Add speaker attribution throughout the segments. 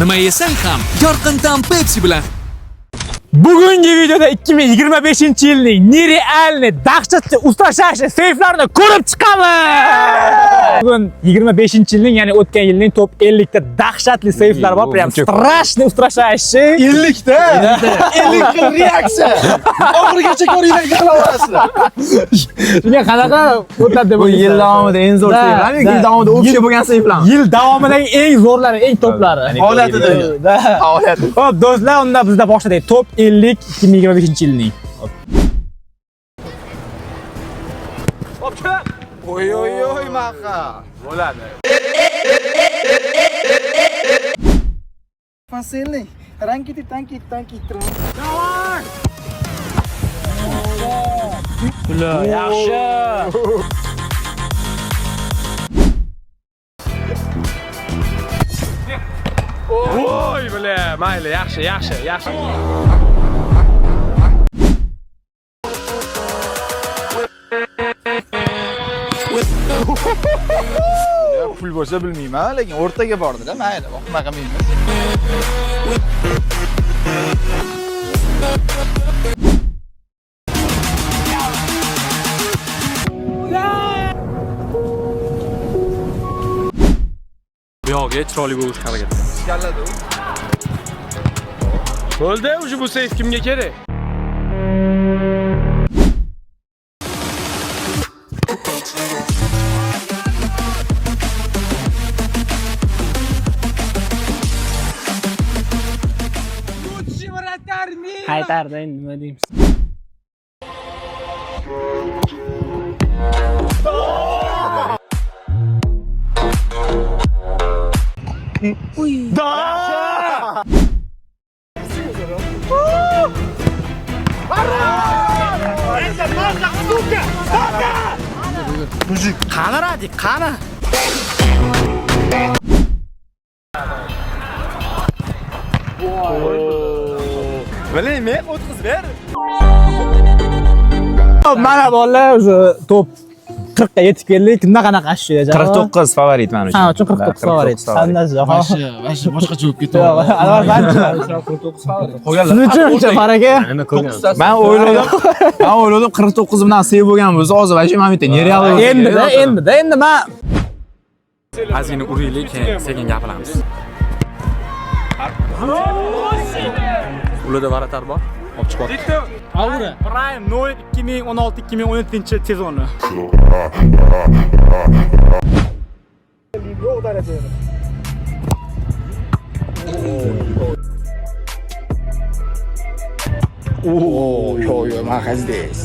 Speaker 1: nima yesang ham yorqindan Pepsi bilan.
Speaker 2: Bugungi videoda 2025-yilning nerealni dahshatli ustashash seyflarini ko'rib chiqamiz. Bugun 25-yilning, ya'ni o'tgan yilning top 50 ta dahshatli seyflar bor. Prям strashni ustashash.
Speaker 3: 50 ta. 50 ta reaksiya. Oxirigacha ko'ringlar qilaverasizlar.
Speaker 2: Shunga qanaqa o'tadi deb
Speaker 4: Bu yil davomida eng zo'r seyflar, yil davomida o'xshay bo'lgan seyflar.
Speaker 2: Yil davomidagi eng zo'rlari, eng toplari.
Speaker 3: Holatida.
Speaker 4: Faoliyat.
Speaker 2: Xo'p, do'stlar, unda bizda boshlaylik. Top 50 2025-yilning.
Speaker 3: Oy maqa.
Speaker 2: Bo'ladi.
Speaker 3: Fasilni. Rankiti tanki.
Speaker 2: Davon! Bular yaxshi. Voy, bile, mayli, yaxshi.
Speaker 3: Pul bo'lsa bilmayman, lekin o'rtaga bordi-da, mayli, unaqa qilmaymiz.
Speaker 1: Bu yoqqa chiroyli bo'lishga harakat qilamiz.
Speaker 3: Galladi u.
Speaker 1: Bo'ldi, uje bu seyf kimga kerak?
Speaker 2: Qaytardi, nima deymiz?
Speaker 3: Mujik,
Speaker 2: Qani radik, qani?
Speaker 3: bilmayman, o'tkazib ber.
Speaker 2: Mana bolalar, o'sha top 40 ga yetib keldik. Qanaqa ashyo?
Speaker 4: 49 favorit men uchun.
Speaker 2: Ha, uchun 49 favorit. Sandash.
Speaker 3: Vash boshqacha bo'lib ketdi.
Speaker 2: Albatta, qancha?
Speaker 3: 49 favorit.
Speaker 2: Siz uchun farqi?
Speaker 4: Men o'yladim 49 bilan sev bo'lgan bo'lsa, hozir vash men bitta nereal.
Speaker 2: Endi men
Speaker 1: Azini uraylik, sekin gapiramiz. Ularda varatar bor. Olib chiqib.
Speaker 2: Avra. Prime 2016-2017 sezoni.
Speaker 3: Yo, maqazdes.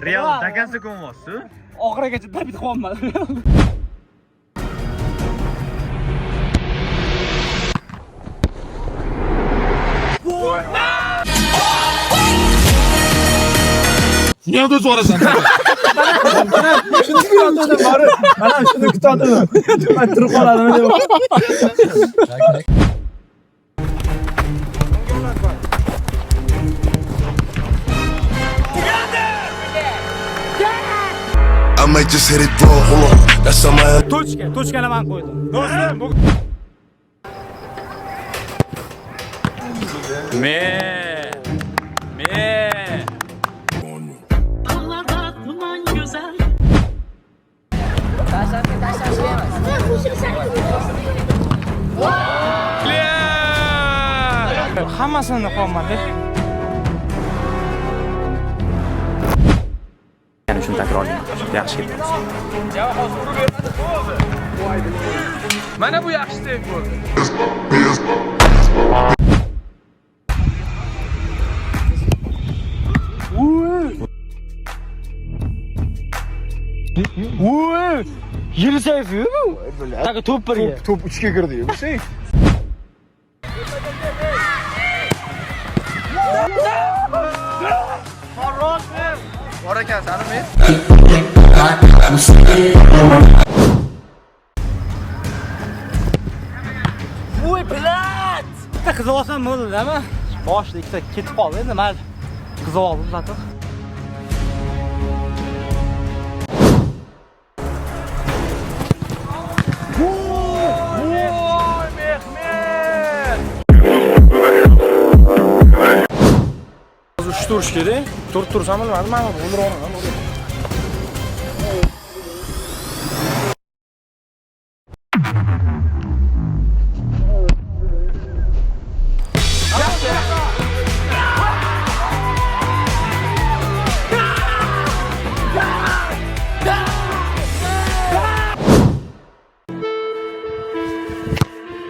Speaker 4: Real dakasi ko'rmoqsiz?
Speaker 2: Oxirigacha David qolmadi.
Speaker 3: Niye de sorasan?
Speaker 4: Shuni kutdim, bari. Mana shuni kutdim. Men turib qoladim deb.
Speaker 5: I might just hit it raw, hold on. That's on my
Speaker 2: Tochkani men qo'ydim. Do'stlar, bu hammasini qolmadi.
Speaker 4: Yana shuni takrorlayman. Yaxshi ketdi.
Speaker 1: Mana bu yaxshi seyf bo'ldi.
Speaker 2: Yil seyfi bu. Taka top birga.
Speaker 3: Top 3 ga kirdi, bu şey. Bor ekan, sanimi?
Speaker 2: Voy, blat! Bitta qizib olsam bo'ldimi? Boshida ikkita ketib qoldi, endi mayli. Qizib oldim zaten.
Speaker 1: turish kerak. Tursam bilmadim, men o'ldiraman.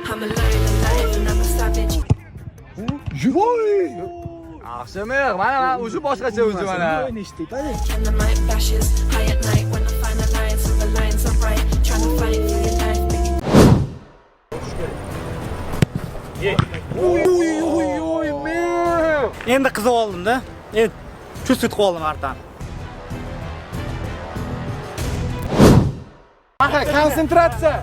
Speaker 6: I'm alive and I'm a savage.
Speaker 3: Yaxshimi? Mana o'zi boshqacha o'zi mana.
Speaker 6: And the mic bashes high at night when I find the lines and the lines are right. Trying to fight for your life, baby.
Speaker 2: Endi qizib oldim-da. Endi cho'zib qoldim artan.
Speaker 3: Konsentratsiya.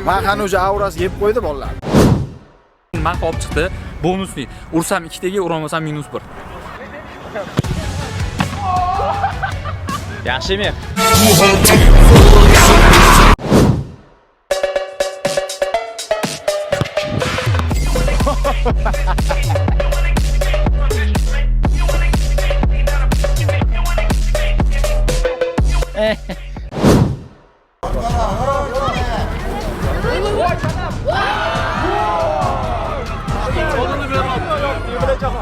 Speaker 3: Men qani o'sha aurasi yeb qo'ydi bolalar.
Speaker 1: Mark olib chiqdi. Bonusli. Ursam 2 taga, urolmasam -1.
Speaker 2: Yaxshimi?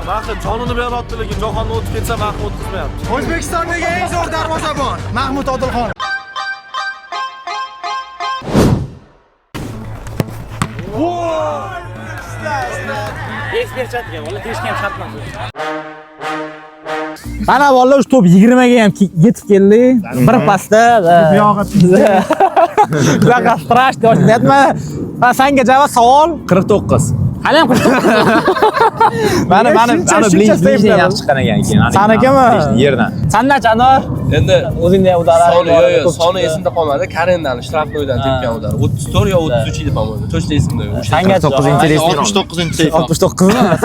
Speaker 4: Mahmud jonini beryapti, lekin jahonni o'tib ketsa Mahmud o'tkazmayapti.
Speaker 3: O'zbekistondagi eng zo'r darvozabon Mahmud Odilxon.
Speaker 2: Mana bolalar shu top 20 ga ham yetib keldi. Bir pasda. Bunaqa strash deyapman. Senga javob savol 49. Hali ham 49. Mana blij yaxshi chiqqan ekan keyin. Sanakami? Yerdan. Sandachi Anor?
Speaker 7: Endi
Speaker 2: o'zingda udar.
Speaker 7: Soni esimda qolmadi. Karendan shtrafnoydan tepgan udar. 34 yo 33 edi по-моему. Точно esimda yo'q.
Speaker 2: Sanga
Speaker 4: 69-seyf.
Speaker 2: 69mi?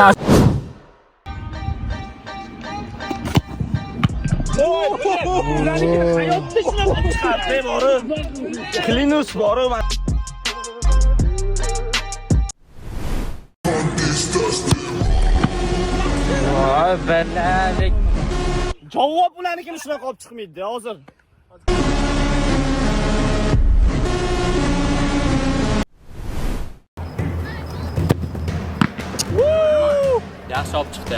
Speaker 4: Klinus bor.
Speaker 2: Voy balalik.
Speaker 4: Javob ularnikini shunaqa olib chiqmaydi hozir.
Speaker 1: Yaxshi olib chiqdi.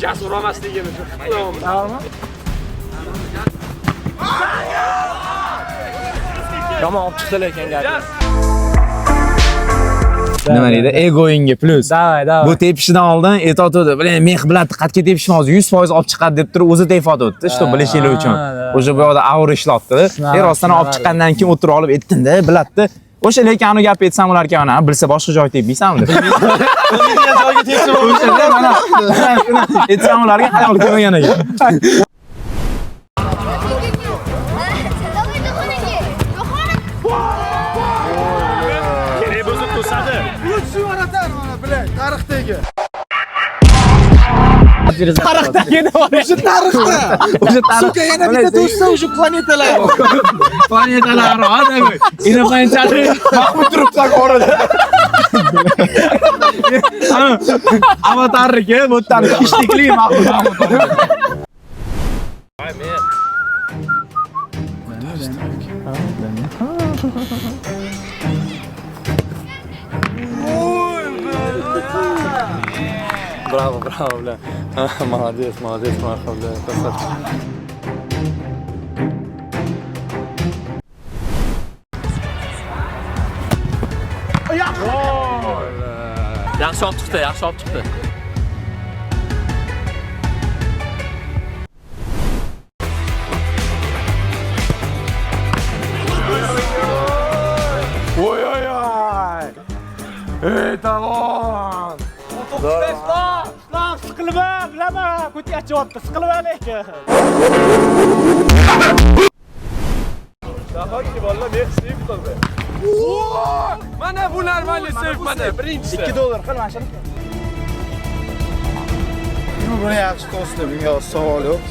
Speaker 4: Jasur olmasligini qilaman.
Speaker 7: Yomon olib chiqdi lekin gap.
Speaker 2: Nima deydi? Egoingga plus. Davay. Bu tepishidan oldin e'tot o'tdi. Bilan men bilan diqqatga tepishim hozir 100% olib chiqadi deb turib o'zi tepot o'tdi. Что bilishinglar uchun. O'sha bu yoqda aura ishlatdi. Rostdan olib chiqqandan keyin o'tirib olib aytdim-da, biladi. O'sha lekin uni gap aytsam ularga ana bilsa boshqa joy tepmaysanmi deb.
Speaker 4: Joyga tepsa
Speaker 2: O'shanda mana aytsam ularga xayol kelmagan ekan.
Speaker 4: kerak bo'lsa to'sadi.
Speaker 3: Uch yaratar mana bilan tarixdagi.
Speaker 2: Tarixdagi
Speaker 3: O'sha tarixda. Suka yana bitta do'stlar o'sha planetalar.
Speaker 2: planetalar odam. Inoqanchalik
Speaker 3: Mahmud turibsan orada.
Speaker 2: avatarniki bu yerdan ishlikli Mahmud.
Speaker 7: Bravo, bля. Молодец, Маха, бля. Красавчик.
Speaker 1: Yaxshi olib chiqdi.
Speaker 4: Ey tamam.
Speaker 2: Siqilma, bilaman, ko'ti achyapti, siqilma lekin.
Speaker 4: Nahotki bolalar men seyf qildi.
Speaker 1: Mana bu normal seyf mana. Birinchisi.
Speaker 3: $2 qil mana shuni. Buni yaxshi to'sdi, bunga savol yo'q.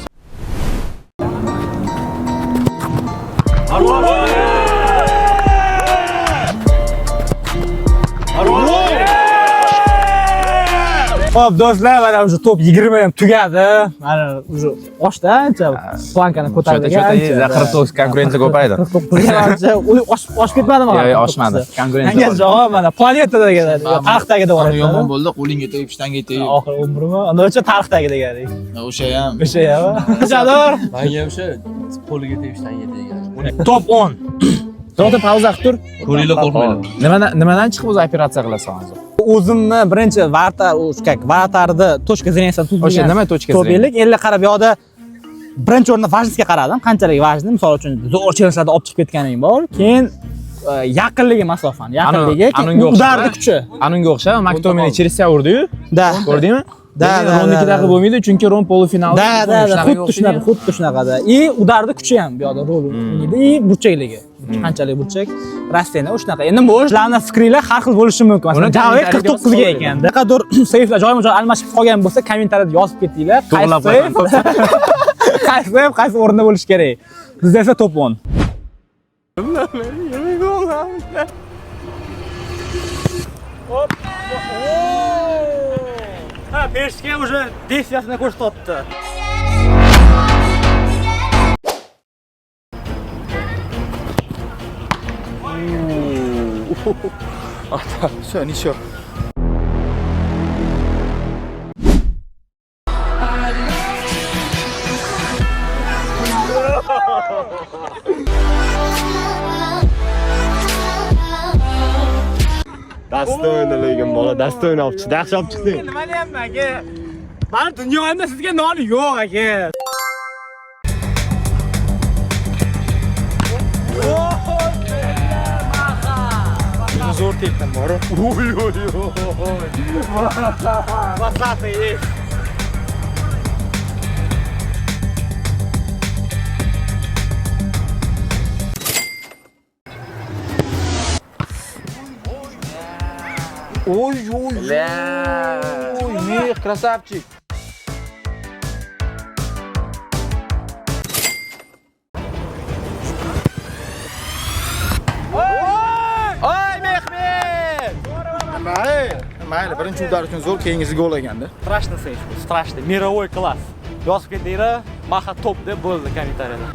Speaker 2: Hop do'stlar, mana o'sha top 20 ham tugadi. Mana o'sha oshda ancha plankani ko'tarilgan.
Speaker 4: 49 konkurensiya ko'paydi.
Speaker 2: 49 oshib ketmadimi?
Speaker 4: Yo'q, oshmadi. Konkurensiya.
Speaker 2: Yangi javob mana planetadagi tarixdagida bor.
Speaker 3: Yomon bo'ldi, qo'lingga tegib, ishtonga tegib.
Speaker 2: Oxir umrimi? Uncha tarixdagi degani.
Speaker 3: O'sha ham.
Speaker 2: O'sha ham. Jador.
Speaker 7: Menga o'sha qo'liga tegishdan yetilgan.
Speaker 2: Top 10. To'xta pauza qilib tur.
Speaker 7: Ko'ringlar qo'rqmanglar.
Speaker 4: Nimadan chiqib o'zi operatsiya qilasan hozir?
Speaker 2: O'zimni birinchi vartarni точка зрениyadan tuzilgan.
Speaker 4: O'sha nima точка
Speaker 2: zrения? Top 50 qarab yoqda birinchi o'rinda важностьga qaradim. Qanchalik важный, misol uchun zo'r chelishlarda olib chiqib ketganing bor. Keyin yaqinligi masofani, yaqinligi, udardi kuchi.
Speaker 4: Anunga o'xshab, Maktomin Chelsea urdi-yu.
Speaker 2: Da.
Speaker 4: Ko'rdingmi? Da, rondnikidaqa bo'lmaydi, chunki rond polufinalda.
Speaker 2: Xuddi shunaqada. И udardi kuchi ham bu yoqda rol o'ynaydi. И burchakligi. Qanchalik burchak? Rastena o'shanaqa. Endi bu ishlarning fikringlar har xil bo'lishi mumkin. Masalan, javob 49 ga ekan. Qadar sayflar joyma-joy almashib qolgan bo'lsa, kommentariyada yozib ketinglar. Qaysi o'rinda bo'lish kerak? Bizda esa top 10. Hop. Ha, Pershga уже действиясini ko'rsatdi.
Speaker 3: Всё, ничего.
Speaker 4: Dostойno lekin bola, dostойno olib chiqdi. Yaxshi olib chiqding.
Speaker 2: Nima deyapman aka? Mani dunyoda sizga noni yo'q aka. Zo'r tekdim bor. Maslahat.
Speaker 3: Ой, Мих, красавчик.
Speaker 2: Oy Mehmet!
Speaker 3: Mayli, birinchi udar uchun zo'r, keyingisi gol eganda.
Speaker 2: Strashno seyf, strashno, мировой klass. Yozib ketinglar, Maha top deb bo'ldi kommentariyada.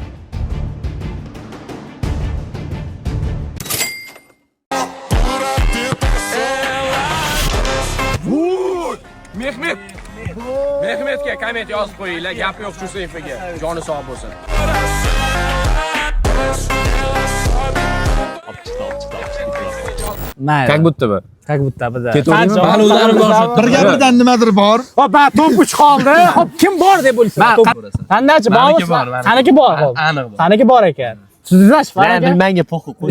Speaker 7: Mehmetga komment yozib qo'yinglar, gap yo'q shu sayfiga. Joni sog' bo'lsin.
Speaker 4: Как будто бы.
Speaker 2: Как будто бы da.
Speaker 3: Birga birdan nimadir bor.
Speaker 2: Hop, men top 3 qoldi. Hop, kim bor deb bo'lsa. Qandachi bormi? Qaniki bor?
Speaker 7: Aniq bor.
Speaker 2: Qaniki bor ekan? Sizlash var ekan.
Speaker 7: Bilmanga po'qi qo'y.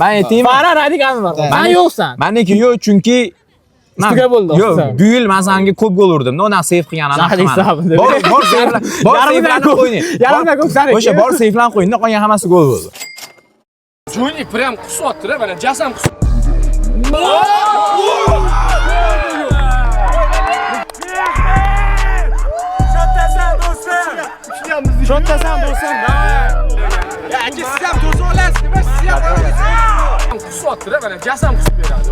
Speaker 4: Men aytaymi?
Speaker 2: Fara radikal bor. Men yo'qsan.
Speaker 4: Meniki yo'q, chunki
Speaker 2: ustiga bo'ldi.
Speaker 4: Yo'q, bu yil masanga ko'p gol urdim. Unaqa seyf qilganim aniq. Bor seyflarni qo'ying.
Speaker 2: Yarimdan ko'p sar ekan.
Speaker 4: O'sha bor seyflarni qo'ying, qolgan hammasi gol bo'ldi.
Speaker 7: Juni prям qusotdi-da, mana jasam qus.
Speaker 2: Shontasan do'stim.
Speaker 7: Ya, aka siz ham to'sa olasiz, nima siz ham olasiz? Qusotdi-da, mana jasam qusib beradi.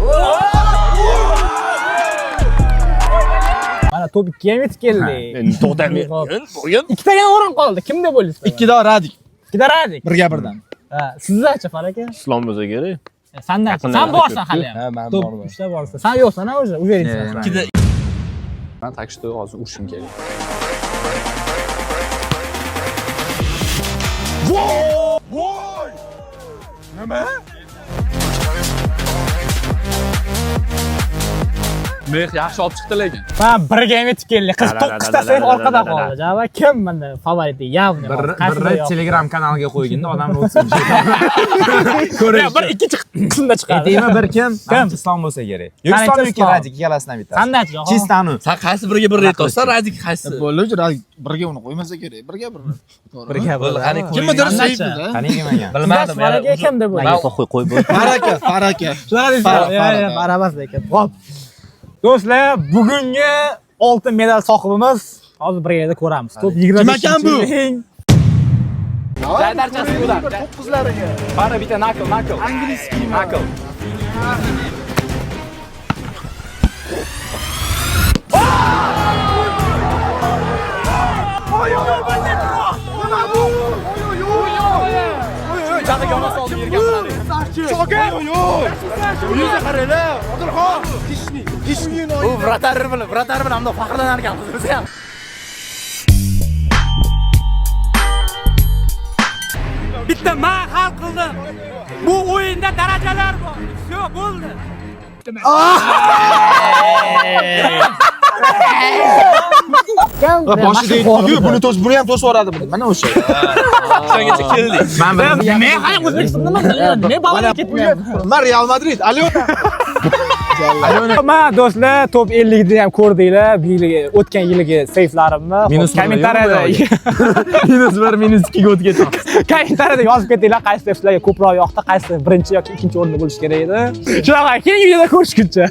Speaker 2: Mana top 2 ga yetib keldi.
Speaker 7: Endi to'xtamay. Bo'yin.
Speaker 2: Ikkitaga o'rin qoldi. Kimda bo'ldingiz?
Speaker 3: Ikkida radik.
Speaker 2: Ikkida radik.
Speaker 3: Birga birdan.
Speaker 2: Ha, sizlarchi Faraka?
Speaker 7: Islom bo'lsa kerak.
Speaker 2: Sendan. Sen borsan hali ham.
Speaker 7: Ha, men
Speaker 2: Top
Speaker 7: borman.
Speaker 2: 3 ta borsan. Sen yo'qsan, o'zi uveringsan.
Speaker 7: Ikkida
Speaker 1: Men tak что hozir urishim kerak. Meh yaxshi olib chiqdi lekin.
Speaker 2: Men birga ham yetib keldi. 49 ta sayf orqada qoldi. Javob kim menda favorit явный.
Speaker 4: Bir Telegram kanaliga qo'yganda odamni o'tsin.
Speaker 2: Ko'ring. Bir ikkinchi qismda chiqadi.
Speaker 4: Aytaymi bir kim? Islom bo'lsa kerak. Yo'q, Islom yoki Radik ikkalasidan bittasi.
Speaker 2: Qandachi?
Speaker 4: Chistanu.
Speaker 7: Sen qaysi biriga bir ret olsan, Radik qaysi?
Speaker 3: Bo'ldi, radik birga uni qo'ymasa kerak. Birga bir.
Speaker 2: Birga
Speaker 7: Bo'ldi, qani
Speaker 3: Kimdir sayfida.
Speaker 4: Qaniki menga.
Speaker 7: Bilmadim.
Speaker 2: Faraka kim deb o'ylaysiz?
Speaker 7: Qo'y.
Speaker 3: Faraka.
Speaker 2: Shunaqa deysiz. Baramas lekin. Xo'p. Do'stlar, bugungi oltin medal sohibimiz hozir bir yerda ko'ramiz. Top 25.
Speaker 1: Jaydarchasi ular.
Speaker 3: Qizlariga.
Speaker 1: Qara bitta nakl.
Speaker 3: Angliskiy
Speaker 1: Nakl. Jag'iga ona soldi yerga qaradi.
Speaker 3: Shoga. Yuzi qarala. Odilxon. Tishni.
Speaker 1: U vratar bilan bundoq faxrlanar ekan o'zi ham. Bitta men hal qildim. Bu o'yinda darajalar bor. Shu bo'ldi.
Speaker 3: Boshida aytdi-ku, buni buni ham to'sib yuboradi buni. Mana o'sha.
Speaker 1: O'shagacha keldik.
Speaker 2: Men hali O'zbekistondaman. Men baloga ketmayman.
Speaker 3: Men Real Madrid. Alyo.
Speaker 2: Ma do'stlar, top 50 ni ham ko'rdinglar. Bu yilgi o'tgan yilgi seyflarimni kommentariyada
Speaker 4: -1, -2 ga o'tib ketdi.
Speaker 2: kommentariyada yozib ketinglar, qaysi seyf sizlarga ko'proq yoqdi, qaysi birinchi yoki ikkinchi o'rinda bo'lishi kerak edi. Shunaqa, keyingi videoda ko'rishguncha.